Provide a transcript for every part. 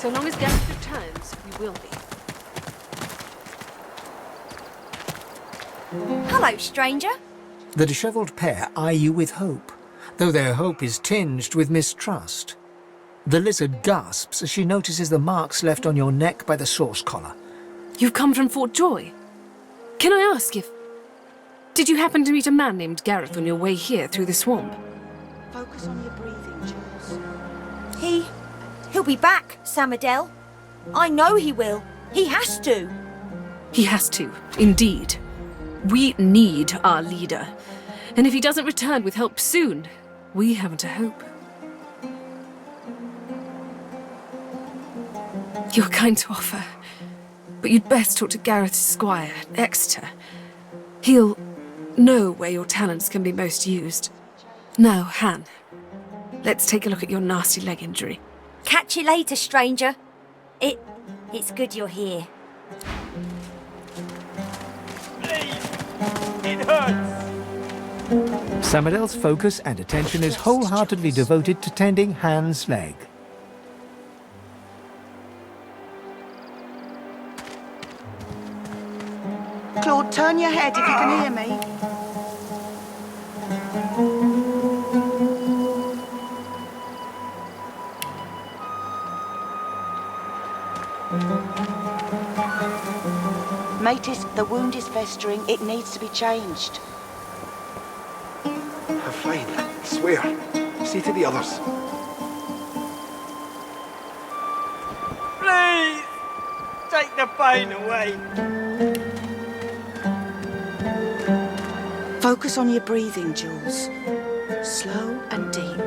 So long as Gareth returns, we will be. Hello, stranger. The dishevelled pair eye you with hope, though their hope is tinged with mistrust. The lizard gasps as she notices the marks left on your neck by the source collar. You've come from Fort Joy. Can I ask if... Did you happen to meet a man named Gareth on your way here through the swamp? Focus on your breathing, Jules. He'll be back, Samadel. I know he will. He has to. He has to, indeed. We need our leader. And if he doesn't return with help soon, we haven't a hope. You're kind to offer, but you'd best talk to Gareth's squire, Exeter. He'll know where your talents can be most used. Now, Han, let's take a look at your nasty leg injury. Catch you later, stranger. It's good you're here. It hurts! Samadel's focus and attention is wholeheartedly devoted to tending Han's leg. Claude, turn your head if you can hear me. Matis, the wound is festering. It needs to be changed. I'm fine, I swear. See to the others. Please! Take the pain away. Focus on your breathing, Jules. Slow and deep.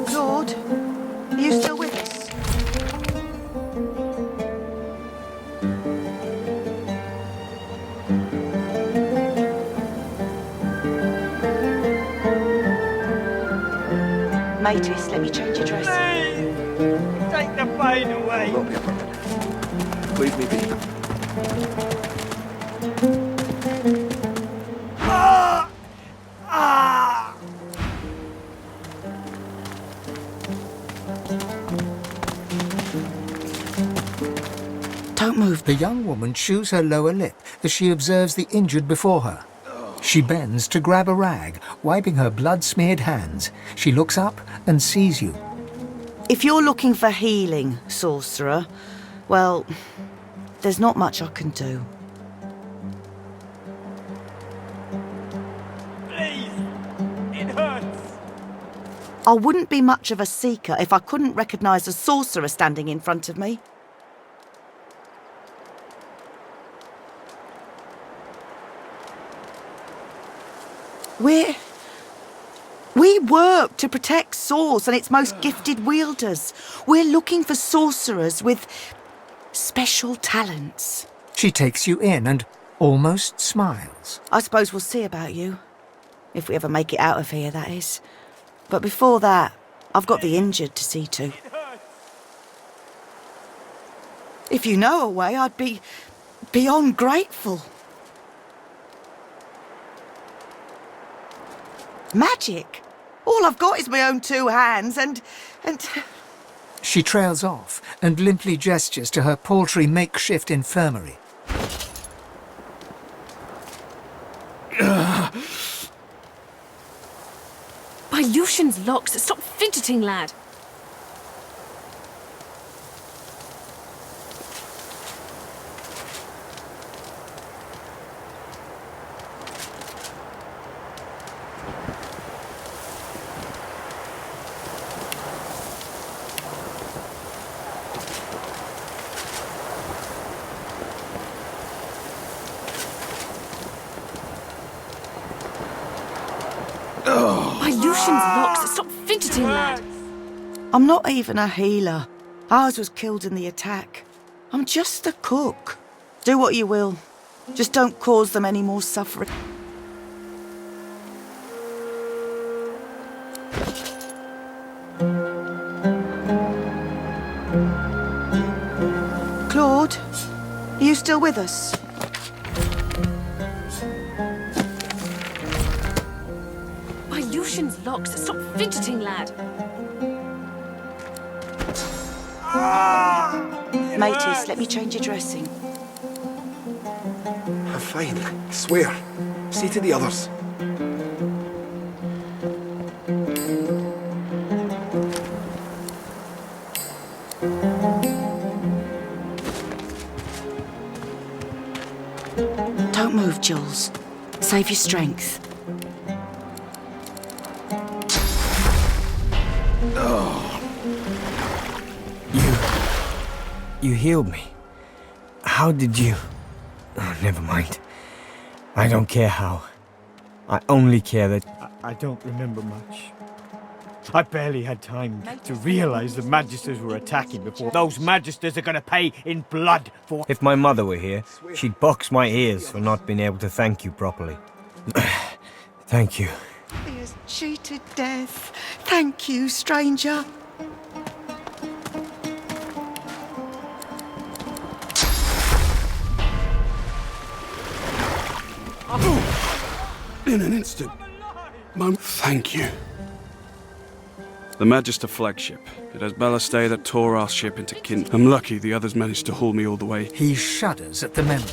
Claude, are you still with us? Matis, let me change your dress. Please! Take the pain away. Will not be a burden. Leave me be. Ah! Ah! Don't move. The young woman chews her lower lip as she observes the injured before her. She bends to grab a rag, wiping her blood-smeared hands. She looks up and sees you. If you're looking for healing, sorcerer, well, there's not much I can do. Please! It hurts! I wouldn't be much of a seeker if I couldn't recognise a sorcerer standing in front of me. We work to protect Source and its most gifted wielders. We're looking for sorcerers with special talents. She takes you in and almost smiles. I suppose we'll see about you. If we ever make it out of here, that is. But before that, I've got the injured to see to. If you know a way, I'd be beyond grateful. Magic? All I've got is my own two hands and... She trails off and limply gestures to her paltry makeshift infirmary. By Lucian's locks, stop fidgeting, lad. By Lucian's locks, stop fidgeting, lad. I'm not even a healer. Ours was killed in the attack. I'm just a cook. Do what you will. Just don't cause them any more suffering. Claude, are you still with us? Cushion's locked, so stop fidgeting, lad. Mateys, let me change your dressing. I'm fine. I swear. See to the others. Don't move, Jules. Save your strength. You healed me. How did you? Oh, never mind. I don't care how. I only care that... I don't remember much. I barely had time to realize the Magisters were attacking before. Those Magisters are gonna pay in blood for... If my mother were here, she'd box my ears for not being able to thank you properly. Thank you. He has cheated death. Thank you, stranger. In an instant. Mum, thank you. The Magister flagship. It has ballast that tore our ship into kin. I'm lucky the others managed to haul me all the way. He shudders at the memory.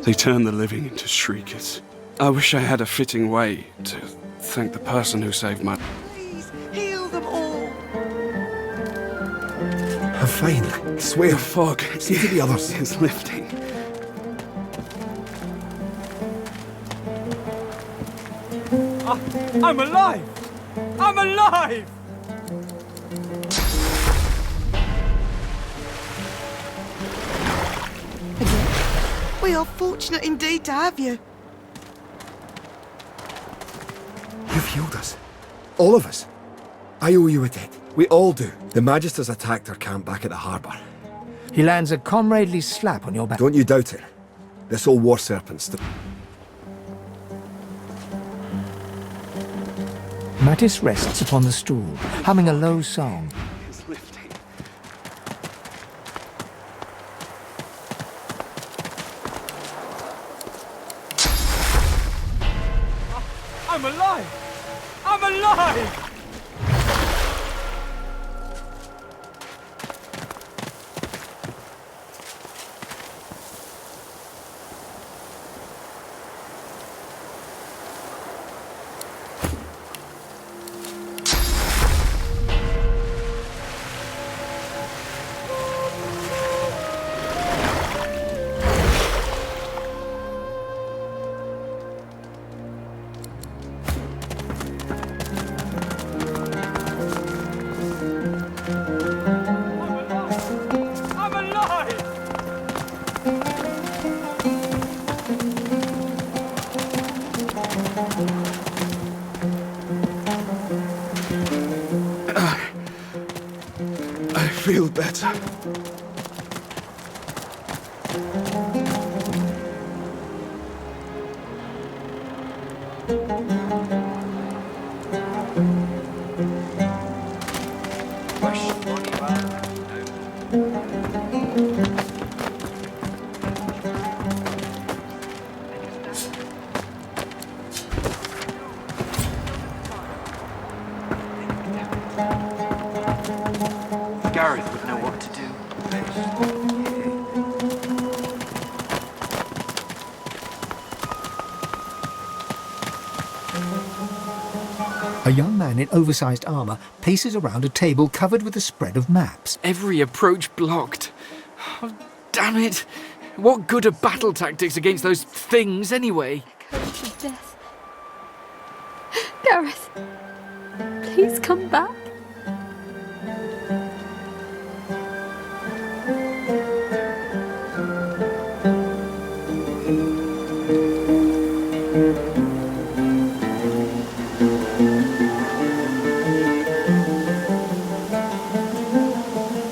They turn the living into shriekers. I wish I had a fitting way to thank the person who saved my... Please, heal them all. I'm fine. I swear. The fog See to the others. is lifting. I'm alive! I'm alive! We are fortunate indeed to have you. You've healed us. All of us. I owe you a debt. We all do. The Magisters attacked our camp back at the harbour. He lands a comradely slap on your back. Don't you doubt it. This old war serpent's... Mattis rests upon the stool, humming a low song. Is lifting. I'm alive! I'm alive! I'm alive! I feel better. Gareth would know what to do. A young man in oversized armour paces around a table covered with a spread of maps. Every approach blocked. Oh, damn it! What good are battle tactics against those things anyway? Curse of death. Gareth, please come back.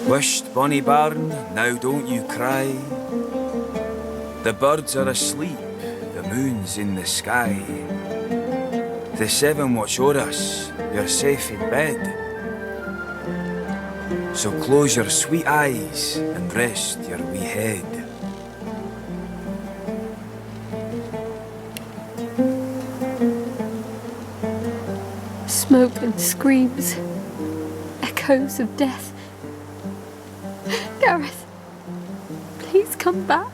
Wisht, bonny bairn, now don't you cry. The birds are asleep, the moon's in the sky. The seven watch o'er us, you're safe in bed. So close your sweet eyes and rest your wee head. Smoke and screams. Echoes of death. Gareth, please come back.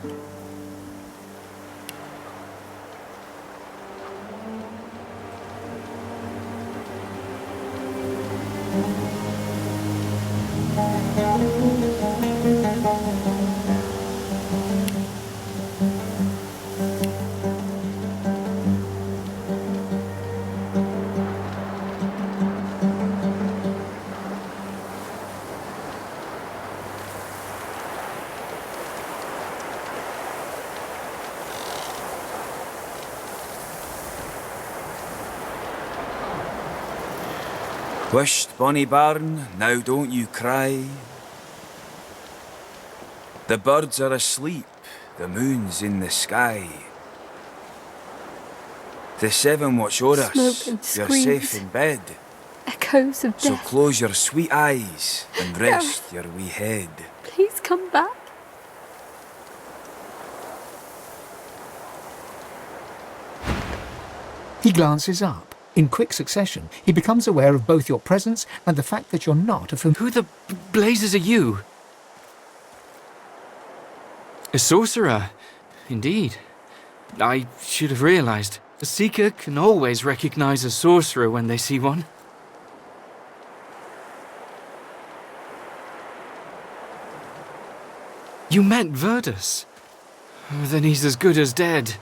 Whisht, bonny barn, now don't you cry. The birds are asleep, the moon's in the sky. The seven watch o'er us, Smoke and you're screams. safe in bed. Echoes of So death. close your sweet eyes and rest your wee head. Please come back. He glances up. In quick succession, he becomes aware of both your presence and the fact that you're not a Who the blazes are you? A sorcerer, indeed. I should have realized. A seeker can always recognize a sorcerer when they see one. You met Verdus? Then he's as good as dead.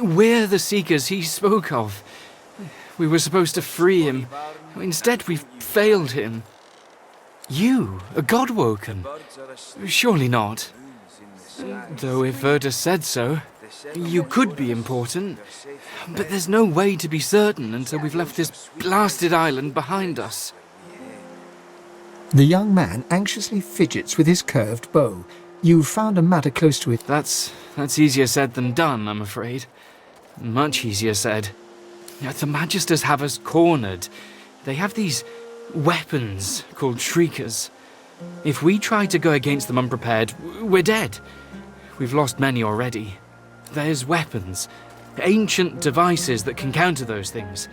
We're the seekers he spoke of. We were supposed to free him. Instead, we've failed him. You, a godwoken? Surely not. Though if Verdus said so, you could be important. But there's no way to be certain until we've left this blasted island behind us. The young man anxiously fidgets with his curved bow. You've found a matter close to it. That's easier said than done, I'm afraid. Much easier said. The Magisters have us cornered. They have these weapons called shriekers. If we try to go against them unprepared, we're dead. We've lost many already. There's weapons, ancient devices that can counter those things.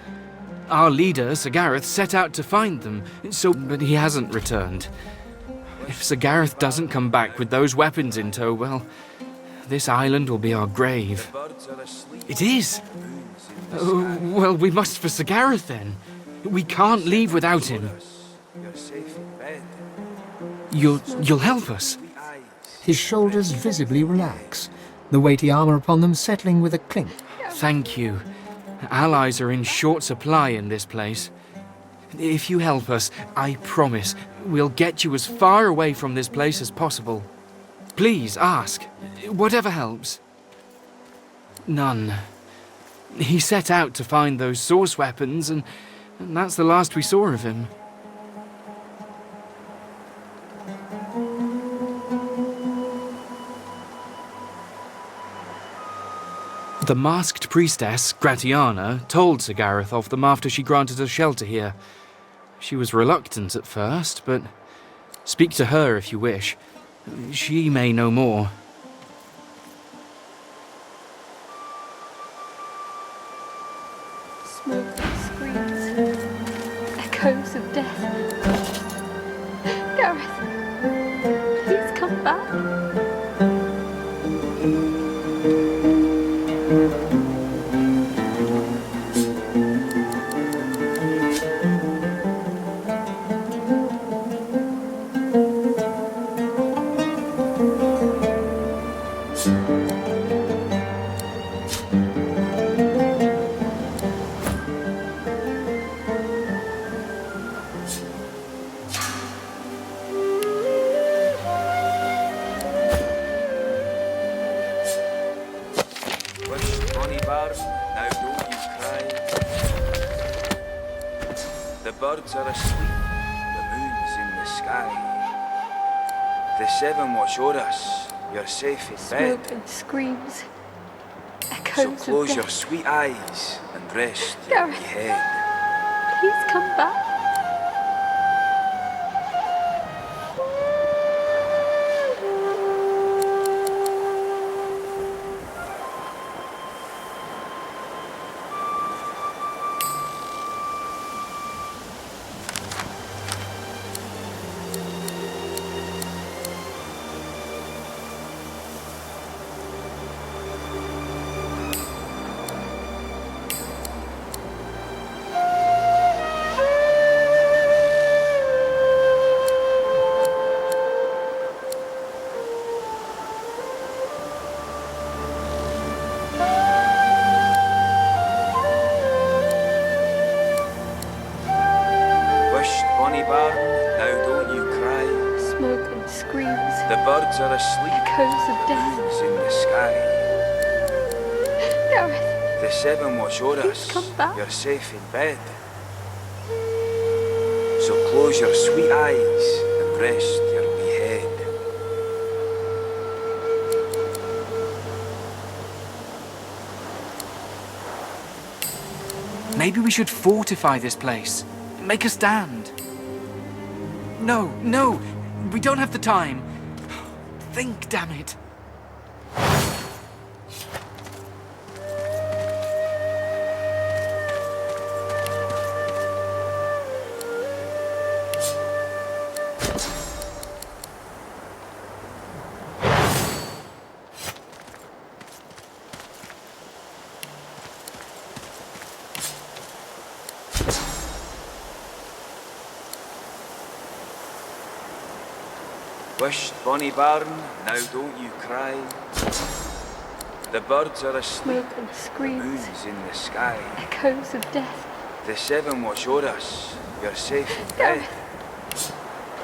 Our leader, Sir Gareth, set out to find them, but he hasn't returned. If Sir Gareth doesn't come back with those weapons in tow, well, this island will be our grave. It is! Well, we must for Sir Gareth then. We can't leave without him. You'll help us? His shoulders visibly relax, the weighty armour upon them settling with a clink. Thank you. Allies are in short supply in this place. If you help us, I promise, we'll get you as far away from this place as possible. Please, ask. Whatever helps. None. He set out to find those source weapons, and that's the last we saw of him. The masked priestess, Gratiana, told Sir Gareth of them after she granted us shelter here. She was reluctant at first, but speak to her if you wish. She may know more. Smoke and screams. Echoes of death. Gareth, please come back. Now don't you cry. The birds are asleep, the moon's in the sky. The seven watch o'er us, you're safe in bed. Smoke and screams. So Echoes close of your death. sweet eyes and rest your wee Gareth. head. Please come back. birds are asleep. Echoes of death. Moons in the sky. Gareth, The seven watch o'er us. come back. You're safe in bed. So close your sweet eyes and rest your wee head. Maybe we should fortify this place. Make a stand. No, no, we don't have the time. Think, damn it. Wished bonny barn, now don't you cry. The birds are asleep, Smoke and the screams. moon's in the sky. Echoes of death. The seven watch o'er us, you're safe in bed. Gareth,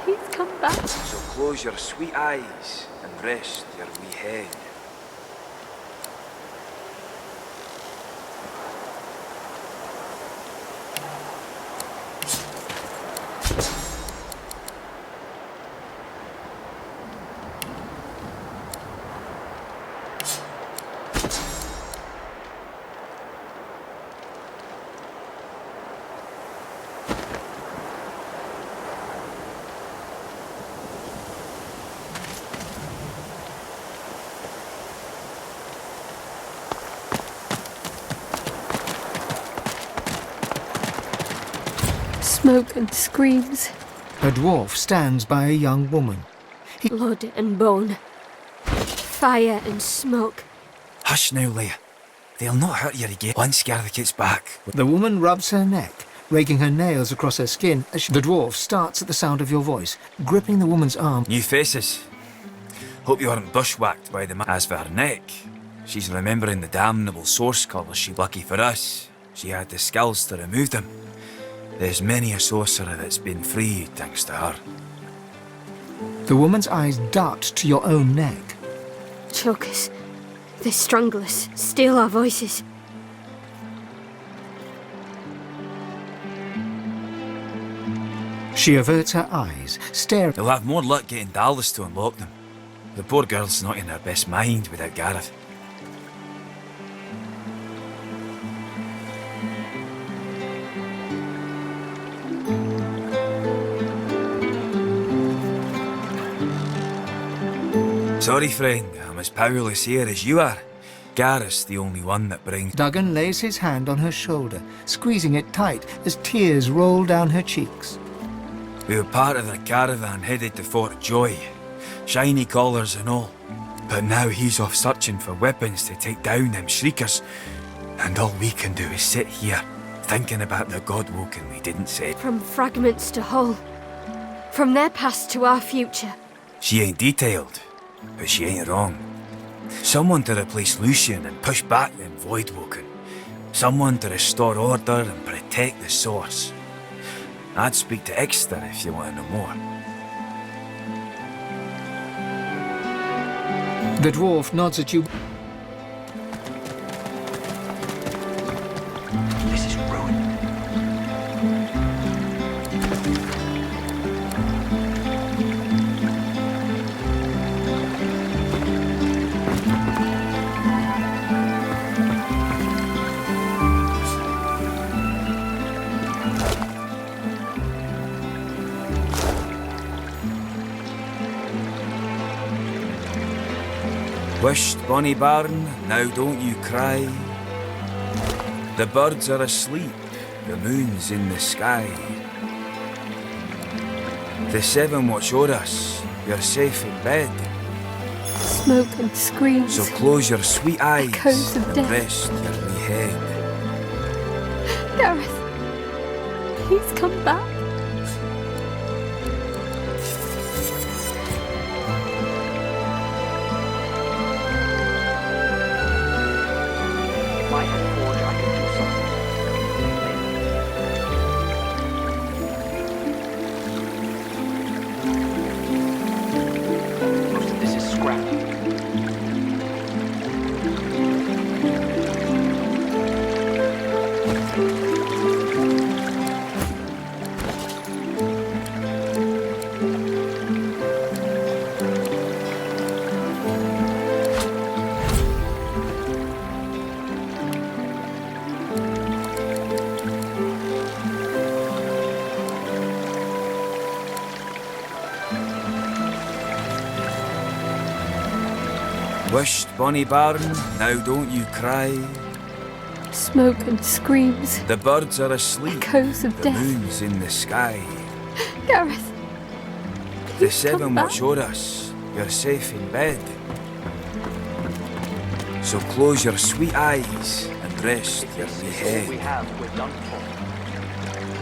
please come back. So close your sweet eyes and rest your wee head. Smoke and screams. A dwarf stands by a young woman. Blood and bone. Fire and smoke. Hush now, Leia. They'll not hurt you again once Gareth gets back. The woman rubs her neck, raking her nails across her skin as the dwarf starts at the sound of your voice, gripping the woman's arm. New faces. Hope you weren't bushwhacked by the man. As for her neck, she's remembering the damnable source colours she... Lucky for us, she had the skills to remove them. There's many a sorcerer that's been freed thanks to her. The woman's eyes dart to your own neck. Choke us. They strangle us. Steal our voices. She averts her eyes, staring. They'll have more luck getting Dallas to unlock them. The poor girl's not in her best mind without Gareth. Sorry, friend, I'm as powerless here as you are. Gareth's the only one that brings... Duggan lays his hand on her shoulder, squeezing it tight as tears roll down her cheeks. We were part of the caravan headed to Fort Joy, shiny collars and all. But now he's off searching for weapons to take down them shriekers. And all we can do is sit here, thinking about the Godwoken we didn't say. From fragments to whole. From their past to our future. She ain't detailed, but she ain't wrong. Someone to replace Lucian and push back them Voidwoken. Someone to restore order and protect the source. I'd speak to Exeter if you want to know more. The dwarf nods at you. This is ruined. Wished bonny barn, now don't you cry. The birds are asleep, the moon's in the sky. The seven watch o'er us, you're safe in bed. Smoke and screams. So close your sweet eyes Echoes of and death. rest your wee head. Gareth, please come back. Most of this is Wished, bonny bairn, now don't you cry. Smoke and screams. The birds are asleep. Echoes of The death. moon's in the sky. Gareth. The He's seven come back. watch o'er us. You're safe in bed. So close your sweet eyes and rest your wee head.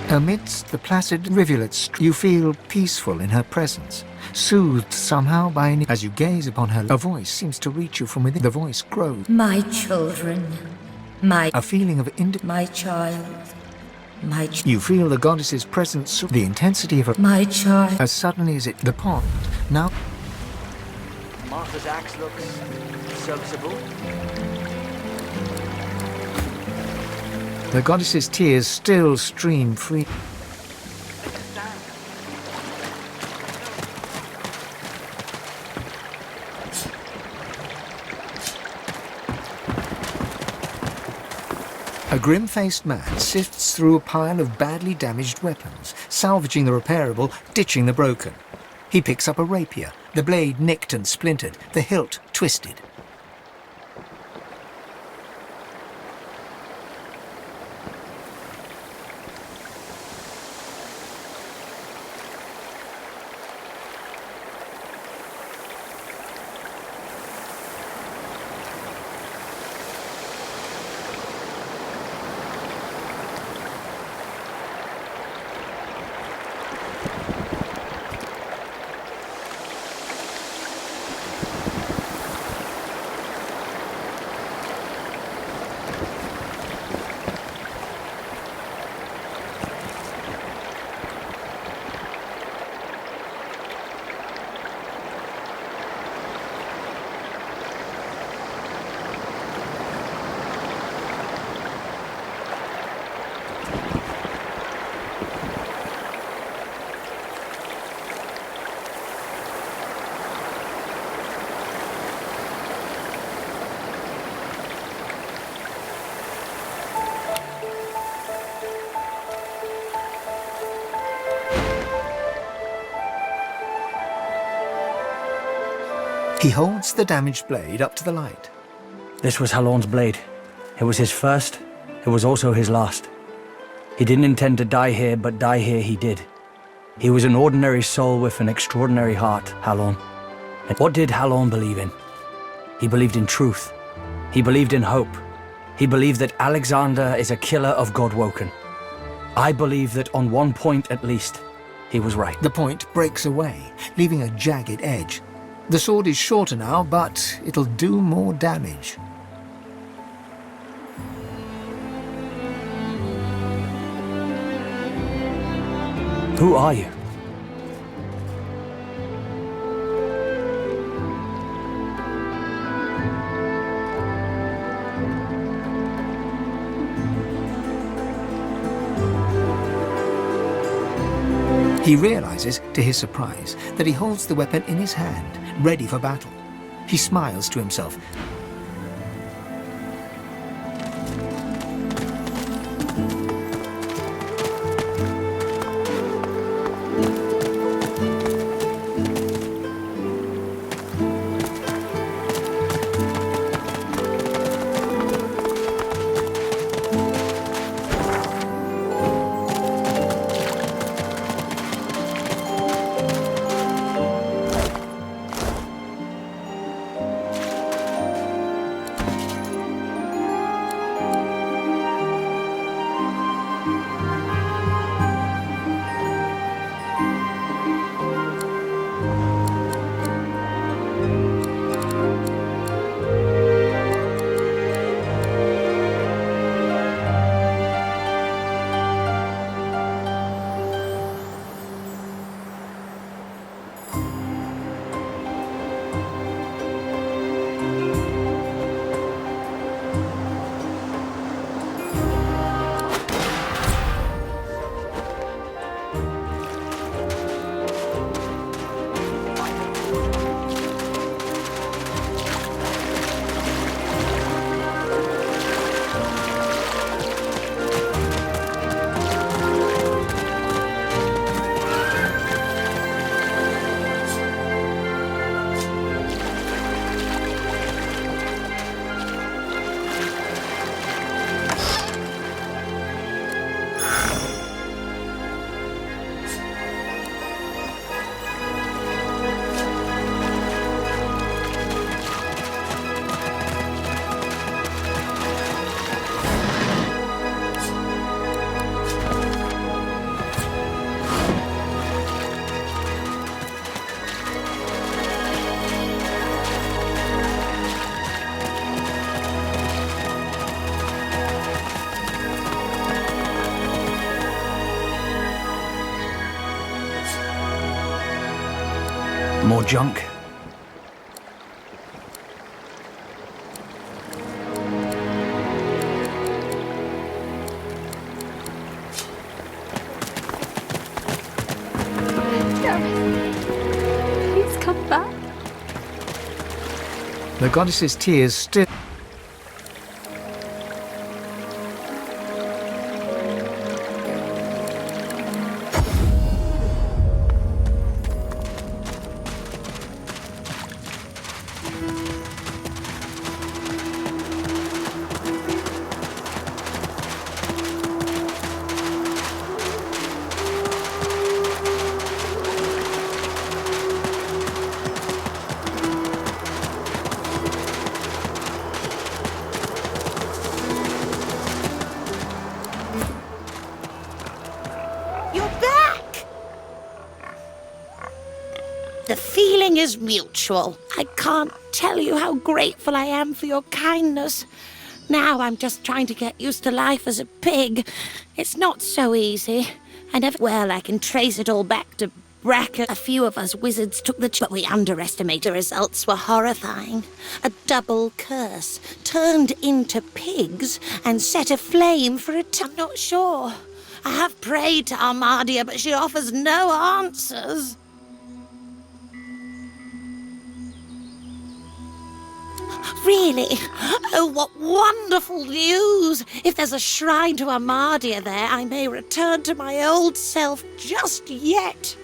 Amidst the placid rivulets, you feel peaceful in her presence, soothed somehow by as you gaze upon her. A voice seems to reach you from within. The voice grows. My children, A feeling of my child, You feel the goddess's presence, the intensity of her. my child. As suddenly as the pond, now Martha's axe looks serviceable. the goddess's tears still stream free. A grim-faced man sifts through a pile of badly damaged weapons, salvaging the repairable, ditching the broken. He picks up a rapier, the blade nicked and splintered, the hilt twisted. He holds the damaged blade up to the light. This was Halorn's blade. It was his first, it was also his last. He didn't intend to die here, but die here he did. He was an ordinary soul with an extraordinary heart, Halorn. And what did Halorn believe in? He believed in truth. He believed in hope. He believed that Alexander is a killer of Godwoken. I believe that on one point at least, he was right. The point breaks away, leaving a jagged edge. The sword is shorter now, but it'll do more damage. Who are you? He realizes, to his surprise, that he holds the weapon in his hand, ready for battle. He smiles to himself. more junk. Gareth, please come back. The goddess's tears still... The feeling is mutual. I can't tell you how grateful I am for your kindness. Now I'm just trying to get used to life as a pig. It's not so easy. Well, I can trace it all back to Bracken. A few of us wizards took but we underestimated. The results were horrifying. A double curse turned into pigs and set aflame for I'm not sure. I have prayed to Armadia, but she offers no answers. Really? Oh, what wonderful news! If there's a shrine to Armadia there, I may return to my old self just yet.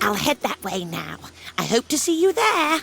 I'll head that way now. I hope to see you there.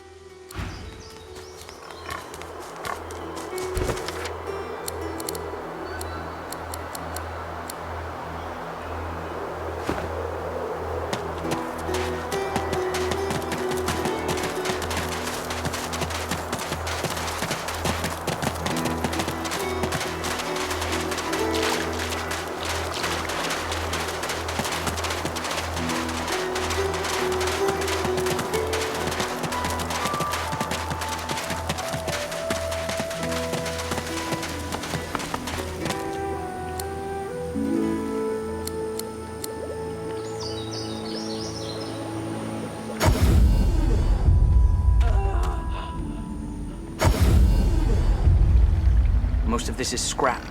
Most of this is scrap.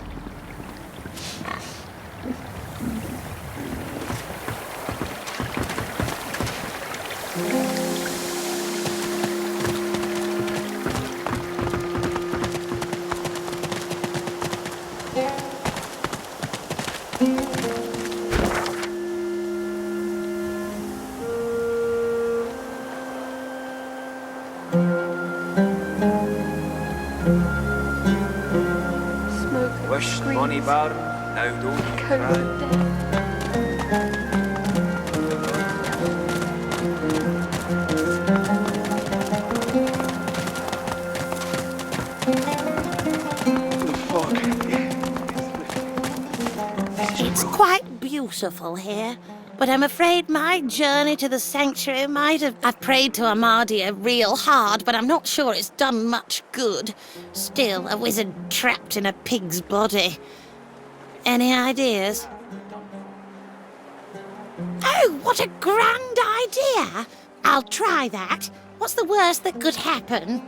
Wish money bar, now don't you cry. It's quite beautiful here, but I'm afraid my journey to the sanctuary might have... I've prayed to Armadia real hard, but I'm not sure it's done much good. Still, a wizard trapped in a pig's body. Any ideas? Oh, what a grand idea! I'll try that. What's the worst that could happen?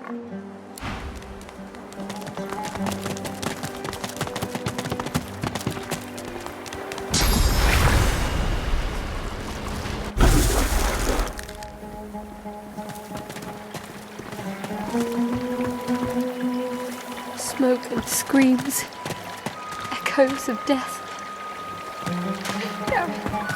Smoke and screams. Echoes of death. Gareth.